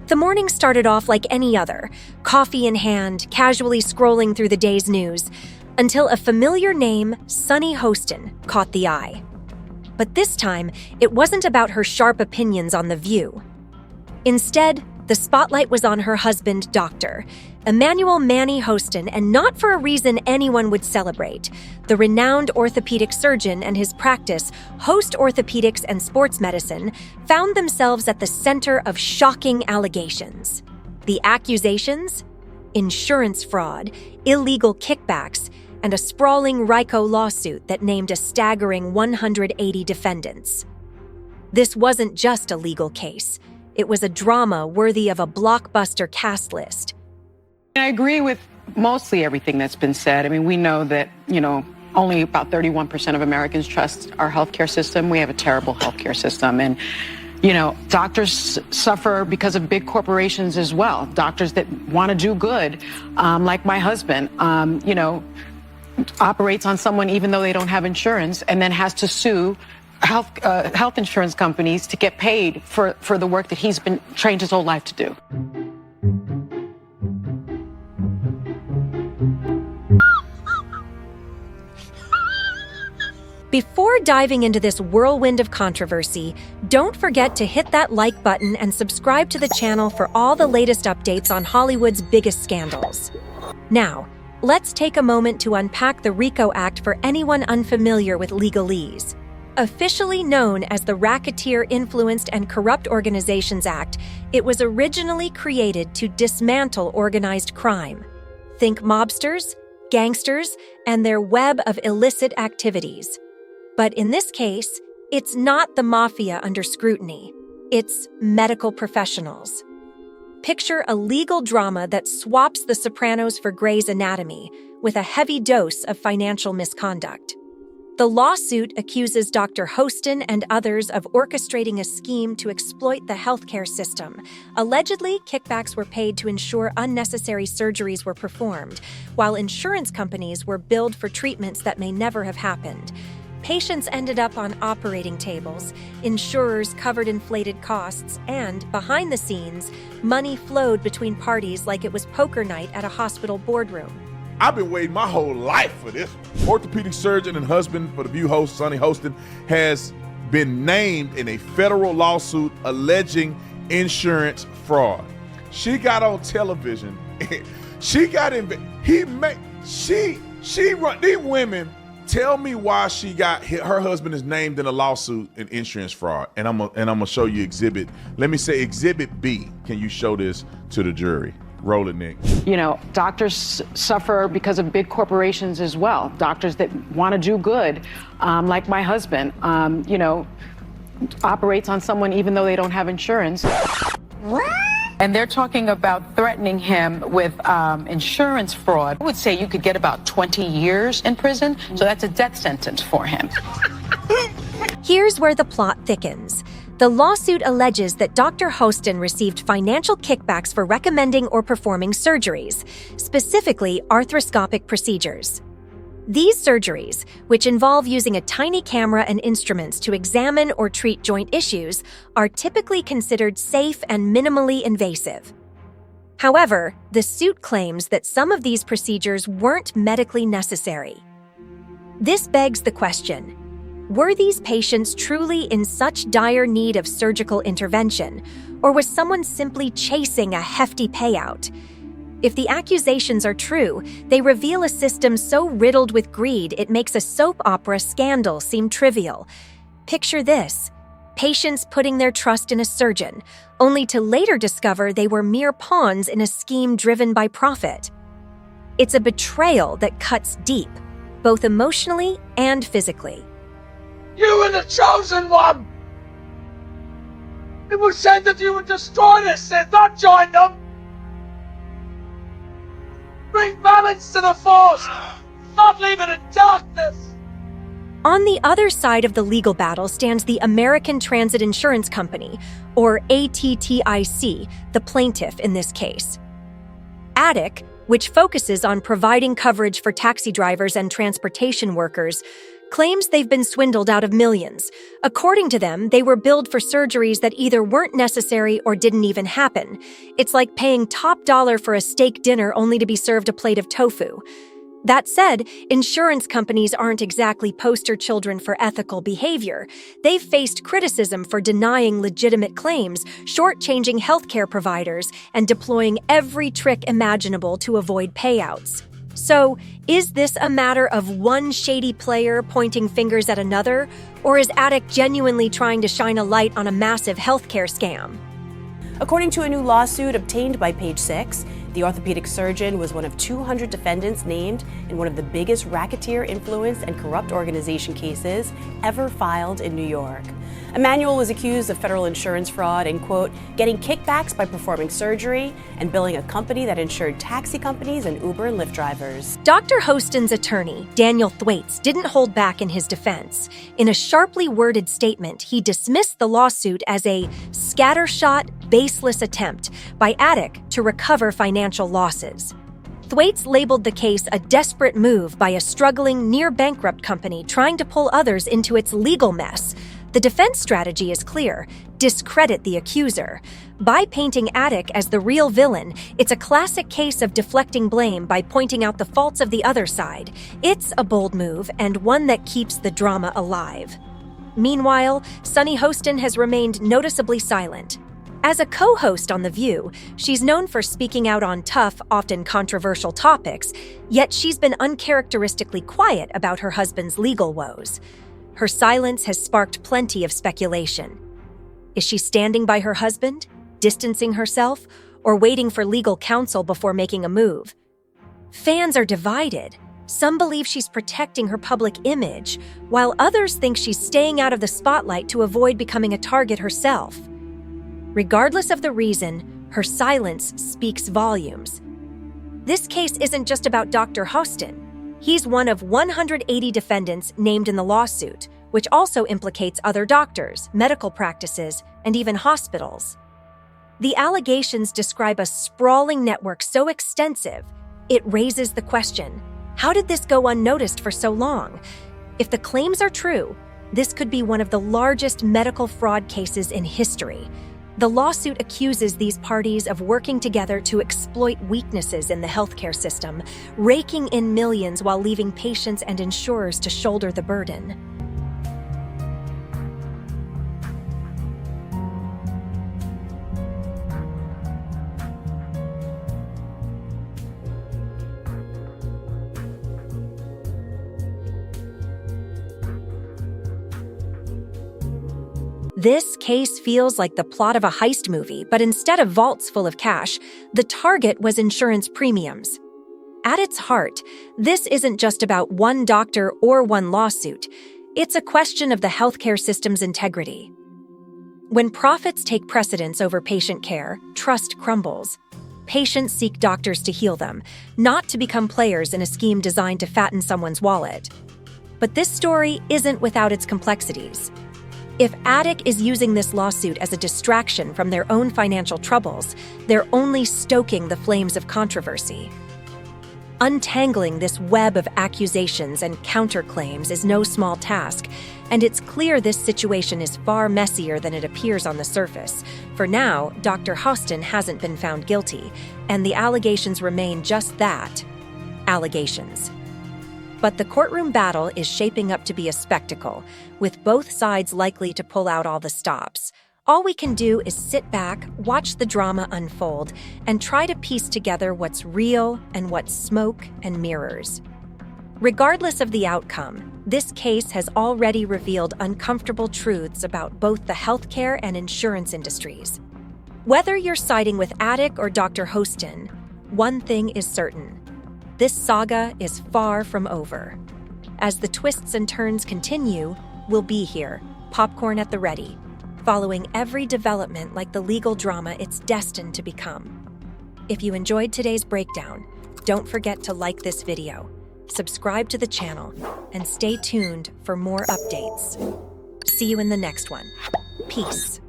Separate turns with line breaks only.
The morning started off like any other, coffee in hand, casually scrolling through the day's news, until a familiar name, Sunny Hostin, caught the eye. But this time, it wasn't about her sharp opinions on The View. Instead, the spotlight was on her husband, Dr. Emmanuel Manny Hostin, and not for a reason anyone would celebrate. The renowned orthopedic surgeon and his practice, Hostin Orthopaedics and Sports Medicine, found themselves at the center of shocking allegations. The accusations? Insurance fraud, illegal kickbacks, and a sprawling RICO lawsuit that named a staggering 180 defendants. This wasn't just a legal case. It was a drama worthy of a blockbuster cast list.
I agree with mostly everything that's been said. I mean, we know that, only about 31% of Americans trust our healthcare system. We have a terrible healthcare system. And, doctors suffer because of big corporations as well. Doctors that want to do good, like my husband, operates on someone even though they don't have insurance and then has to sue health insurance companies to get paid for the work that he's been trained his whole life to do.
Before diving into this whirlwind of controversy, don't forget to hit that like button and subscribe to the channel for all the latest updates on Hollywood's biggest scandals. Now, let's take a moment to unpack the RICO Act for anyone unfamiliar with legalese. Officially known as the Racketeer Influenced and Corrupt Organizations Act, it was originally created to dismantle organized crime. Think mobsters, gangsters, and their web of illicit activities. But in this case, it's not the mafia under scrutiny. It's medical professionals. Picture a legal drama that swaps The Sopranos for Grey's Anatomy with a heavy dose of financial misconduct. The lawsuit accuses Dr. Hostin and others of orchestrating a scheme to exploit the healthcare system. Allegedly, kickbacks were paid to ensure unnecessary surgeries were performed, while insurance companies were billed for treatments that may never have happened. Patients ended up on operating tables, insurers covered inflated costs, and, behind the scenes, money flowed between parties like it was poker night at a hospital boardroom.
I've been waiting my whole life for this. Orthopedic surgeon and husband for The View host, Sunny Hostin, has been named in a federal lawsuit alleging insurance fraud. She got on television. She got these women tell me why her husband is named in a lawsuit in insurance fraud. And I'm gonna show you exhibit. Let me say exhibit B. Can you show this to the jury? Roll it, Nick.
Doctors suffer because of big corporations as well. Doctors that want to do good, like my husband, operates on someone even though they don't have insurance. What? And they're talking about threatening him with insurance fraud. I would say you could get about 20 years in prison, so that's a death sentence for him.
Here's where the plot thickens. The lawsuit alleges that Dr. Hostin received financial kickbacks for recommending or performing surgeries, specifically arthroscopic procedures. These surgeries, which involve using a tiny camera and instruments to examine or treat joint issues, are typically considered safe and minimally invasive. However, the suit claims that some of these procedures weren't medically necessary. This begs the question: were these patients truly in such dire need of surgical intervention, or was someone simply chasing a hefty payout? If the accusations are true, they reveal a system so riddled with greed it makes a soap opera scandal seem trivial. Picture this: patients putting their trust in a surgeon, only to later discover they were mere pawns in a scheme driven by profit. It's a betrayal that cuts deep, both emotionally and physically.
You were the chosen one! It was said that you would destroy this sin, not join them! Bring balance to the force, not leave it in darkness!
On the other side of the legal battle stands the American Transit Insurance Company, or ATTIC, the plaintiff in this case. ATTIC, which focuses on providing coverage for taxi drivers and transportation workers, claims they've been swindled out of millions. According to them, they were billed for surgeries that either weren't necessary or didn't even happen. It's like paying top dollar for a steak dinner only to be served a plate of tofu. That said, insurance companies aren't exactly poster children for ethical behavior. They've faced criticism for denying legitimate claims, shortchanging healthcare providers, and deploying every trick imaginable to avoid payouts. So, is this a matter of one shady player pointing fingers at another, or is Attic genuinely trying to shine a light on a massive healthcare scam?
According to a new lawsuit obtained by Page Six, the orthopedic surgeon was one of 200 defendants named in one of the biggest racketeer influence and corrupt organization cases ever filed in New York. Emmanuel was accused of federal insurance fraud and, quote, getting kickbacks by performing surgery and billing a company that insured taxi companies and Uber and Lyft drivers.
Dr. Hostin's attorney, Daniel Thwaites, didn't hold back in his defense. In a sharply worded statement, he dismissed the lawsuit as a scattershot, baseless attempt by Attic to recover financial losses. Thwaites labeled the case a desperate move by a struggling, near-bankrupt company trying to pull others into its legal mess. The defense strategy is clear: discredit the accuser. By painting Attic as the real villain, it's a classic case of deflecting blame by pointing out the faults of the other side. It's a bold move, and one that keeps the drama alive. Meanwhile, Sunny Hostin has remained noticeably silent. As a co-host on The View, she's known for speaking out on tough, often controversial topics, yet she's been uncharacteristically quiet about her husband's legal woes. Her silence has sparked plenty of speculation. Is she standing by her husband, distancing herself, or waiting for legal counsel before making a move? Fans are divided. Some believe she's protecting her public image, while others think she's staying out of the spotlight to avoid becoming a target herself. Regardless of the reason, her silence speaks volumes. This case isn't just about Dr. Hostin. He's one of 180 defendants named in the lawsuit, which also implicates other doctors, medical practices, and even hospitals. The allegations describe a sprawling network so extensive, it raises the question, how did this go unnoticed for so long? If the claims are true, this could be one of the largest medical fraud cases in history. The lawsuit accuses these parties of working together to exploit weaknesses in the healthcare system, raking in millions while leaving patients and insurers to shoulder the burden. This case feels like the plot of a heist movie, but instead of vaults full of cash, the target was insurance premiums. At its heart, this isn't just about one doctor or one lawsuit. It's a question of the healthcare system's integrity. When profits take precedence over patient care, trust crumbles. Patients seek doctors to heal them, not to become players in a scheme designed to fatten someone's wallet. But this story isn't without its complexities. If Attic is using this lawsuit as a distraction from their own financial troubles, they're only stoking the flames of controversy. Untangling this web of accusations and counterclaims is no small task, and it's clear this situation is far messier than it appears on the surface. For now, Dr. Hostin hasn't been found guilty, and the allegations remain just that, allegations. But the courtroom battle is shaping up to be a spectacle, with both sides likely to pull out all the stops. All we can do is sit back, watch the drama unfold, and try to piece together what's real and what's smoke and mirrors. Regardless of the outcome, this case has already revealed uncomfortable truths about both the healthcare and insurance industries. Whether you're siding with Attic or Dr. Hostin, one thing is certain. This saga is far from over. As the twists and turns continue, we'll be here, popcorn at the ready, following every development like the legal drama it's destined to become. If you enjoyed today's breakdown, don't forget to like this video, subscribe to the channel, and stay tuned for more updates. See you in the next one. Peace.